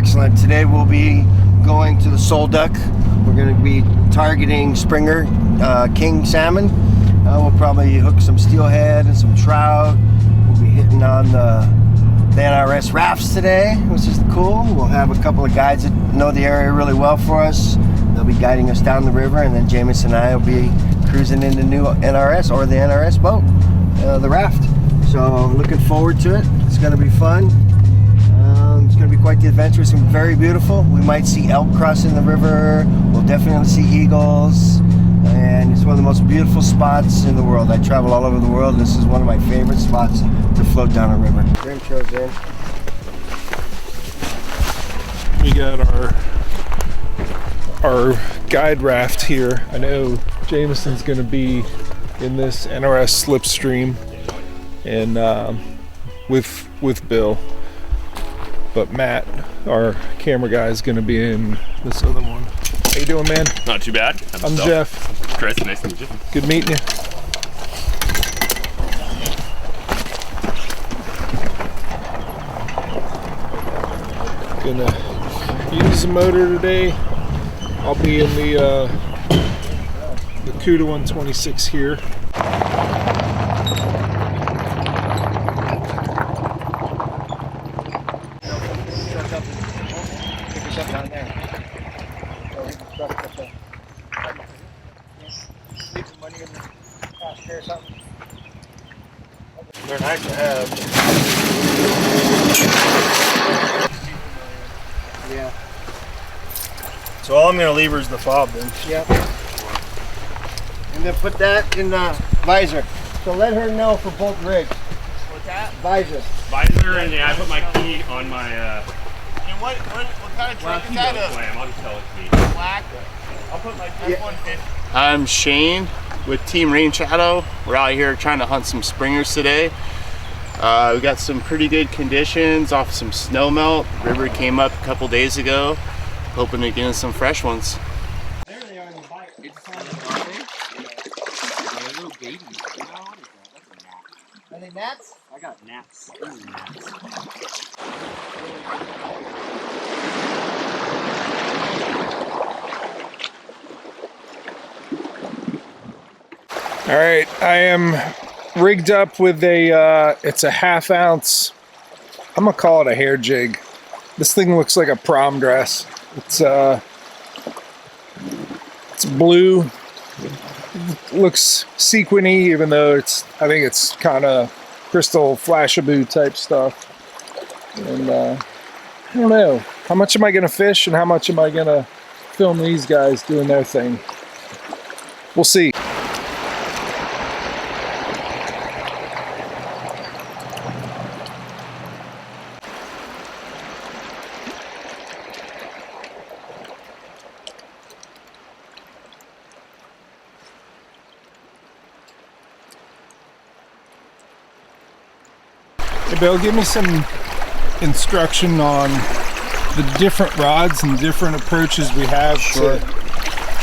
Excellent. Today we'll be going to the Sol Duc. We're going to be targeting Springer king salmon. We'll probably hook some steelhead and some trout. We'll be hitting on the NRS rafts today, which is cool. We'll have a couple of guides that know the area really well for us. They'll be guiding us down the river, and then Jameis and I will be cruising in the new NRS or the NRS boat, the raft. So looking forward to it. It's going to be fun. It's going to be quite the adventure. It's going to be very beautiful. We might see elk crossing the river. We'll definitely see eagles. And it's one of the most beautiful spots in the world. I travel all over the world. This is one of my favorite spots to float down a river. Intro's in. We got our guide raft here. I know Jameson's going to be in this NRS Slipstream and with Bill. But Matt, our camera guy, is going to be in this other one. How you doing, man? Not too bad. I'm Jeff. Chris, nice to meet you. Good meeting you. Gonna use the motor today. I'll be in the Kuda 126 here. Down there. Leave some money in the cash here or something. They're nice to have. Yeah. So all I'm going to lever is the fob then. Yep. And then put that in the visor. So let her know for both rigs. What's that? Visor. Visor, and yeah, I put my key on my. And what kind of truck is that? I'll just tell it to me. Black? I'll put my F-150. I'm Shane with Team Rain Shadow. We're out here trying to hunt some springers today. We got some pretty good conditions off some snow melt. River came up a couple days ago. Hoping to get in some fresh ones. There they are in the bike. It's on the bike. They're little babies. What is that? That's a gnat. Are they gnats? I got gnats. Ooh, gnats. All right, I am rigged up with a, it's a 1/2 ounce, I'm gonna call it a hair jig. This thing looks like a prom dress. It's blue, looks sequiny, even though I think it's kind of crystal flashaboo type stuff. And I don't know, how much am I gonna fish and how much am I gonna film these guys doing their thing? We'll see. Hey Bill, give me some instruction on the different rods and different approaches we have to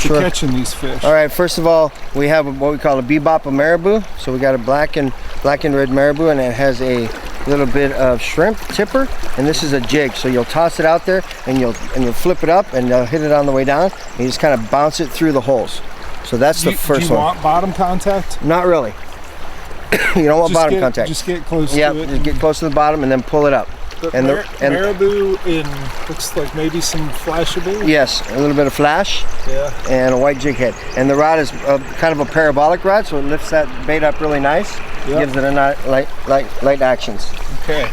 catching these fish. All right, first of all, we have what we call a bebop of marabou. So we got a black and red marabou, and it has a little bit of shrimp tipper, and this is a jig. So you'll toss it out there and you'll flip it up and you'll hit it on the way down, and you just kind of bounce it through the holes. So that's the first one. Do you want bottom contact? Not really. You don't want bottom contact. Just get close to it. Yeah, just get close to the bottom and then pull it up. But marabou in looks like maybe some flashaboo? Yes, a little bit of flash. Yeah. And a white jig head. And the rod is kind of a parabolic rod, so it lifts that bait up really nice. Yep. Gives it a light actions. Okay.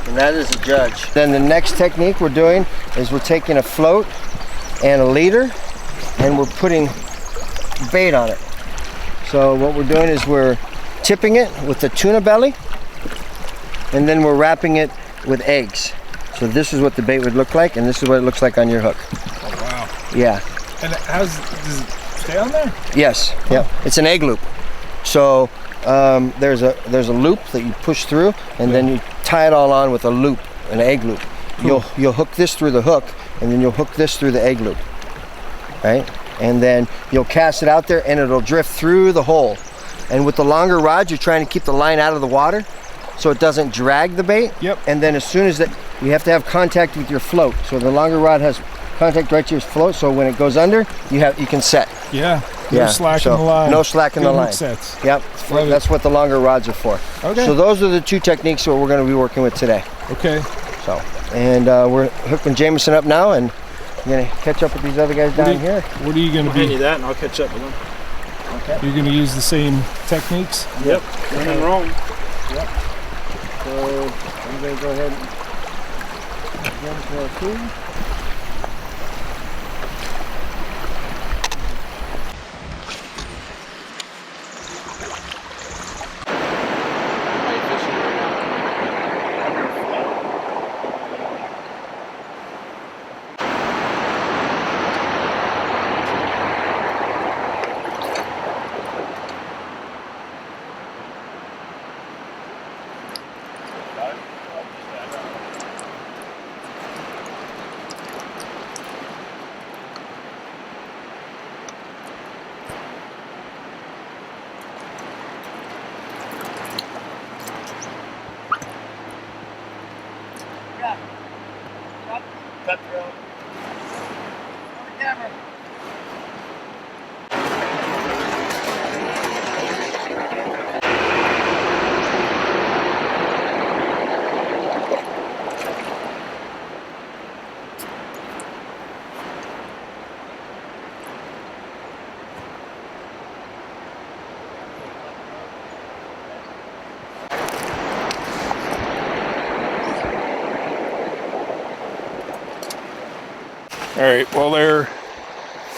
And that is a judge. Then the next technique we're doing is we're taking a float and a leader and we're putting bait on it. So what we're doing is we're tipping it with the tuna belly, and then we're wrapping it with eggs. So this is what the bait would look like, and this is what it looks like on your hook. Oh wow. Yeah. And does it stay on there? Yes. Huh. Yeah. It's an egg loop. So there's a loop that you push through, and then you tie it all on with a loop, an egg loop. Cool. You'll hook this through the hook, and then you'll hook this through the egg loop. Right? And then you'll cast it out there, and it'll drift through the hole. And with the longer rod, you're trying to keep the line out of the water so it doesn't drag the bait. Yep. And then as soon as you have to have contact with your float. So the longer rod has contact right to your float, so when it goes under, you can set. Yeah. No Yeah, slack so in the line. no slack in the Good hook line. sets. Yep, Love it. that's what the longer rods are for. Okay. So those are the two techniques that we're going to be working with today. Okay. So, and we're hooking Jameson up now, and I'm going to catch up with these other guys down here. What are you going to Hand you be? that and I'll catch up with them. Okay. You're going to use the same techniques? Yep. Run and roll. So I'm going to go ahead and jump to our food. All right, well, they're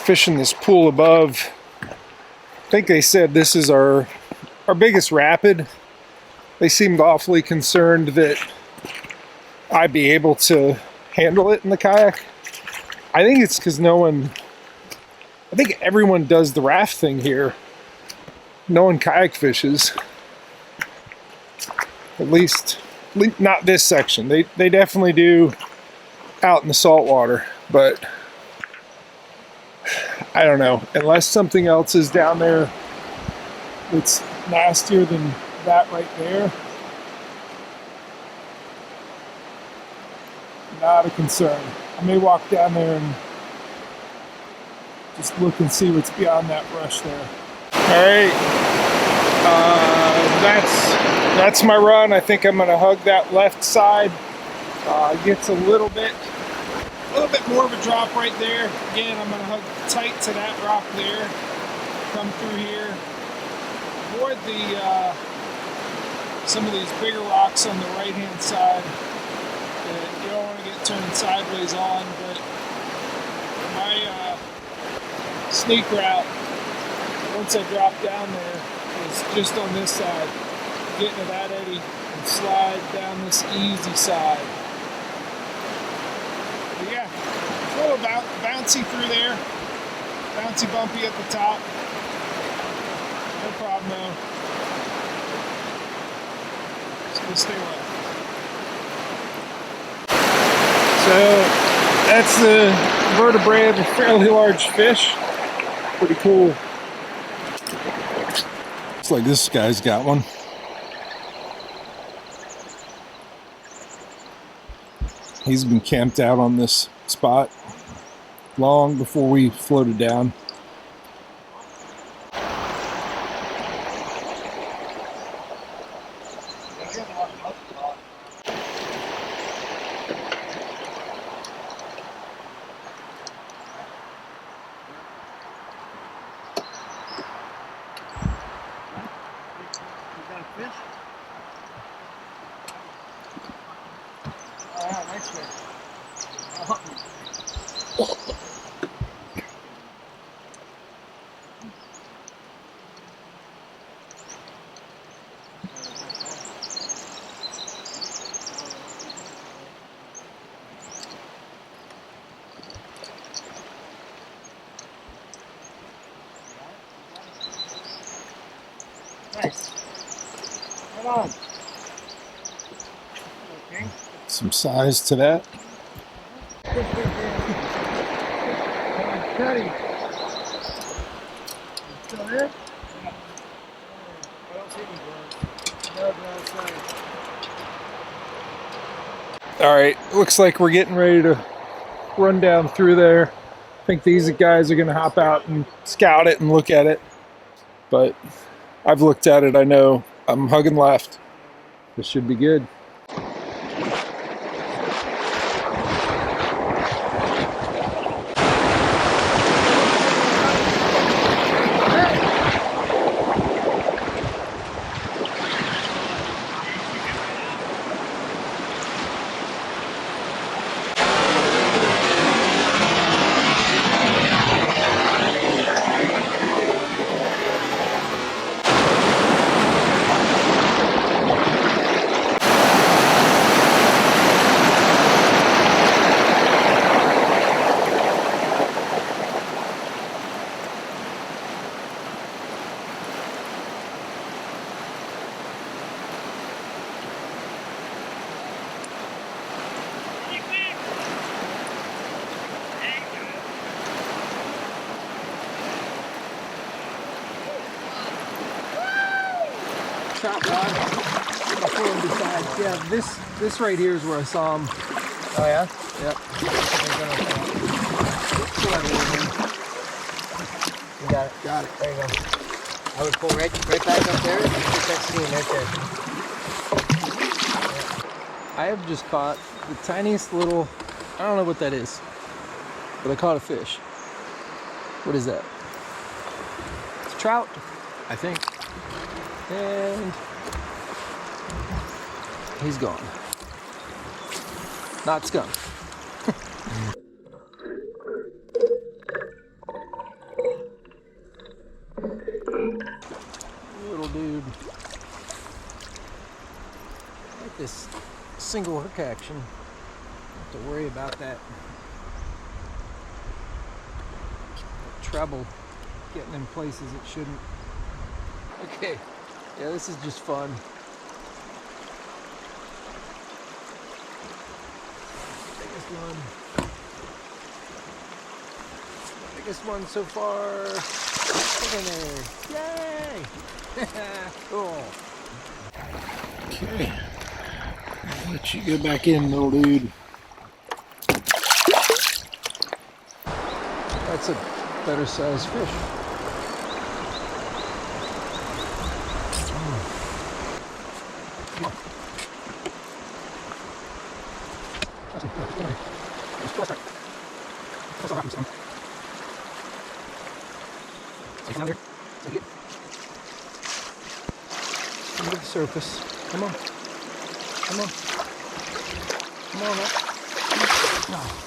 fishing this pool above. I think they said this is our biggest rapid. They seemed awfully concerned that I'd be able to handle it in the kayak. I think it's because I think everyone does the raft thing here. No one kayak fishes. At least not this section. They definitely do out in the salt water. But I don't know, unless something else is down there that's nastier than that right there, not a concern. I may walk down there and just look and see what's beyond that brush there. All right, that's my run. I think I'm gonna hug that left side. Gets a little bit more of a drop right there. Again, I'm going to hug tight to that rock there. Come through here. Avoid some of these bigger rocks on the right-hand side that you don't want to get turned sideways on. But my sneak route, once I drop down there, is just on this side. Get into that eddy and slide down this easy side. But yeah, it's a little bouncy through there. Bouncy bumpy at the top. No problem though. Just gonna stay wet. So that's the vertebrae of a fairly large fish. Pretty cool. Looks like this guy's got one. He's been camped out on this spot long before we floated down. Nice. Come on. Okay. Some size to that. Cuddy. Still there? I don't see any birds. No, outside. All right, looks like we're getting ready to run down through there. I think these guys are going to hop out and scout it and look at it. But I've looked at it. I know I'm hugging left. This should be good. Trout rod. Before him besides. Yeah, this right here is where I saw him. Oh yeah? Yep. You got it. Got it. There you go. I would pull right back up there and get that seam right there. I have just caught the tiniest little, I don't know what that is, but I caught a fish. What is that? It's a trout, I think. And he's gone. Not skunk. Little dude. Like this single hook action. Don't have to worry about that treble getting in places it shouldn't. Okay, yeah, this is just fun. Biggest one so far. Look in there. Yay! Cool. Okay. I'll let you go back in, little dude. That's a better sized fish. Come to the surface. Come on. Come on. Come on up. Oh.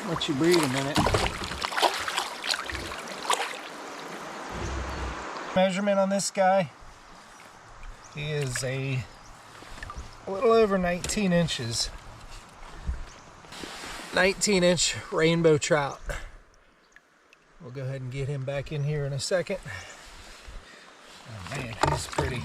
Let you breathe a minute. Measurement on this guy, he is a little over 19 inches. 19-inch rainbow trout. We'll go ahead and get him back in here in a second. Oh man, he's pretty.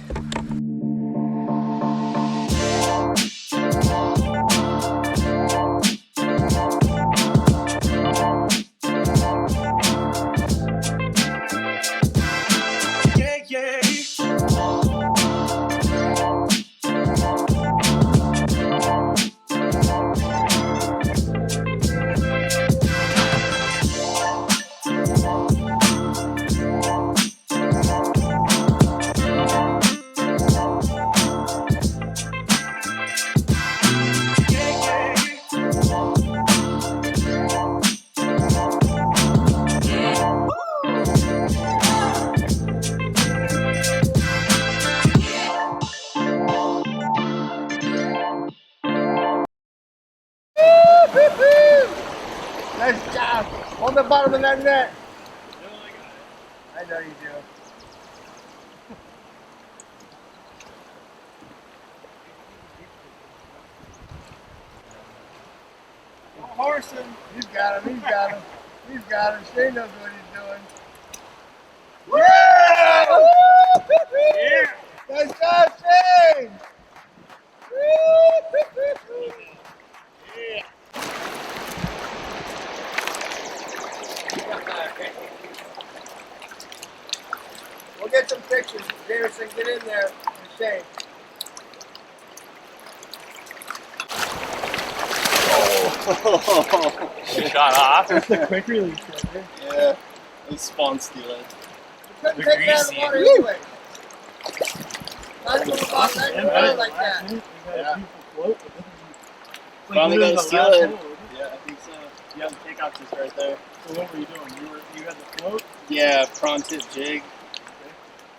bottom of that net. I know you do. Horson, he's got him, he's got him, he's got him. Shane knows what he's doing. Yeah! Yeah! Nice job, Shane! Yeah! We'll get some pictures. Jameson, get in there with Shane. Shot off. That's the quick release right there. Yeah, it's spawn stealing. Couldn't take that in the water anyway. Not even about that water like that. Yeah. Finally got a steal in. Yeah, I think so. Yeah, the takeoff is right there. So what were you doing? You had the float? Yeah, prawn tip jig.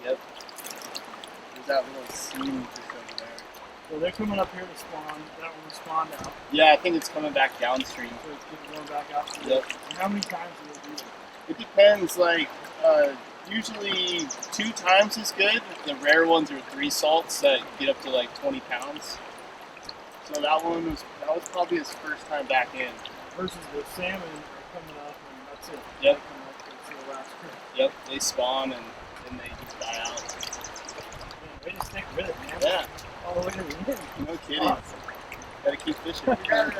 Yep. There's that little seam just over there. So they're coming up here to spawn. That one spawned out. Yeah, I think it's coming back downstream. So it's going back out. Yep. And how many times do they do that? It depends, like, usually 2 times is good. The rare ones are 3 salts that get up to like 20 pounds. So that was probably his first time back in. Versus the salmon are coming up and that's it. Yep. They come up to the last trip. Yep, they spawn and then they just die out. Man, they just stick with it, man. Yeah, All the way to the end. no kidding. Awesome. Gotta keep fishing. You got it,